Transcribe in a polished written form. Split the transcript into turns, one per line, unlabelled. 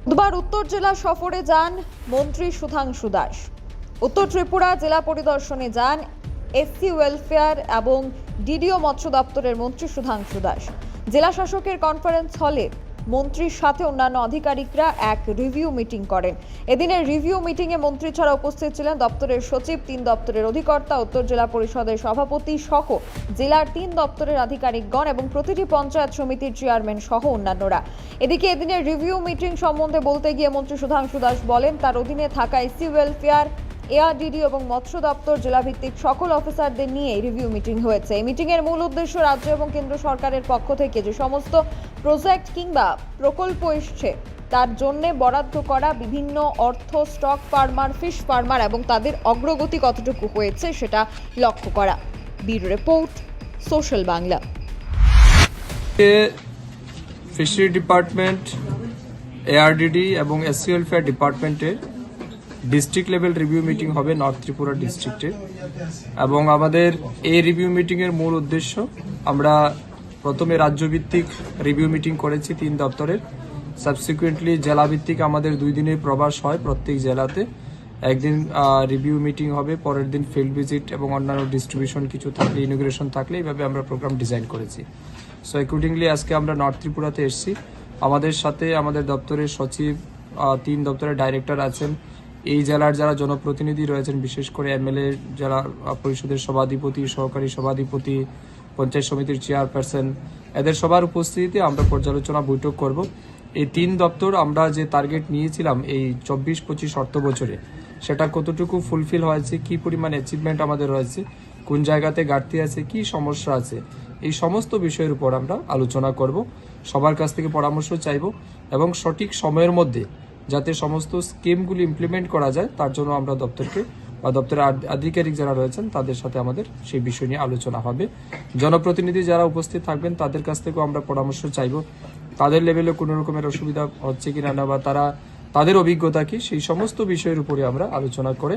বুধবার উত্তর জেলা সফরে যান মন্ত্রী সুধাংশু দাস। উত্তর ত্রিপুরা জেলা পরিদর্শনে যান এসসি ওয়েলফেয়ার এবং ডিডিও মৎস্য দপ্তরের মন্ত্রী সুধাংশু দাস। জেলা শাসকের কনফারেন্স হলে মন্ত্রীর সাথে অন্যান্য আধিকারিকরা এক রিভিউ মিটিং করেন। এদিনের রিভিউ মিটিংয়ে মন্ত্রী ছাড়া উপস্থিত ছিলেন দপ্তরের সচিব, 3 দপ্তরের অধিকর্তা, উত্তর জেলা পরিষদের সভাপতি সহ জেলার 3 দপ্তরের আধিকারিকগণ এবং প্রতিটি পঞ্চায়েত সমিতির চেয়ারম্যান সহ অন্যান্যরা। এদিকে এদিনের রিভিউ মিটিং সম্বন্ধে বলতে গিয়ে মন্ত্রী সুধাংশু দাস বলেন, তার অধীনে থাকা এসসি ওয়েলফেয়ার, এআরডিডি এবং মৎস্য দপ্তর জেলাভিত্তিক সকল অফিসারদের নিয়ে রিভিউ মিটিং হয়েছে। এই মিটিং এর মূল উদ্দেশ্য রাজ্য এবং কেন্দ্র সরকারের পক্ষ থেকে যে সমস্ত প্রজেক্ট কিংবা প্রকল্প এসছে তার জন্য বরাদ্দ করা বিভিন্ন অর্থ স্টক ফার্মার, ফিশ ফার্মার এবং তাদের অগ্রগতি কতটুকু হয়েছে সেটা লক্ষ্য করা। Bureau report, social Bangla.
Fishery department, ARDD এবং এসসি ওয়েলফেয়ার ডিপার্টমেন্টের ডিস্ট্রিক্ট লেভেল রিভিউ মিটিং হবে নর্থ ত্রিপুরা ডিস্ট্রিক্টে। এবং আমাদের এই রিভিউ মিটিংয়ের মূল উদ্দেশ্য, আমরা প্রথমে রাজ্যভিত্তিক রিভিউ মিটিং করেছি 3 দপ্তরের। সাবসিকুয়েন্টলি জেলাভিত্তিক আমাদের 2 দিনের প্রবাস হয় প্রত্যেক জেলাতে। একদিন রিভিউ মিটিং হবে, পরের দিন ফিল্ড ভিজিট এবং অন্যান্য ডিস্ট্রিবিউশন কিছু থাকলে, ইনোগ্রেশন থাকলে, এইভাবে আমরা প্রোগ্রাম ডিজাইন করেছি। সো অ্যাকর্ডিংলি আজকে আমরা নর্থ ত্রিপুরাতে এসেছি। আমাদের সাথে আমাদের দপ্তরের সচিব, 3 দপ্তরের ডাইরেক্টর আছেন, এই জেলার যারা জনপ্রতিনিধি রয়েছেন, বিশেষ করে এমএলএ, জেলা পরিষদের সভাধিপতি, সহকারী সভাধিপতি, পঞ্চায়েত সমিতির চেয়ারপারসন, এদের সবার উপস্থিতিতে আমরা পর্যালোচনা বৈঠক করব। এই 3 দপ্তর আমরা যে টার্গেট নিয়েছিলাম এই 24-25 অর্থ বছরে, সেটা কতটুকু ফুলফিল হয়েছে, কি পরিমাণ অ্যাচিভমেন্ট আমাদের রয়েছে, কোন জায়গাতে ঘাটতি আছে, কি সমস্যা আছে, এই সমস্ত বিষয়ের উপর আমরা আলোচনা করব। সবার কাছ থেকে পরামর্শ চাইব এবং সঠিক সময়ের মধ্যে যাতে সমস্ত স্কিমগুলি ইমপ্লিমেন্ট করা যায়, তার জন্য আমরা দপ্তরকে বা দপ্তরের আধিকারিক যারা রয়েছেন তাদের সাথে আমাদের সেই বিষয় নিয়ে আলোচনা হবে। জনপ্রতিনিধি যারা উপস্থিত থাকবেন তাদের কাছ থেকেও আমরা পরামর্শ চাইব, তাদের লেভেলে কোনো রকমের অসুবিধা হচ্ছে কিনা না, বা তাদের অভিজ্ঞতা কি, সেই সমস্ত বিষয়ের উপরে আমরা আলোচনা করে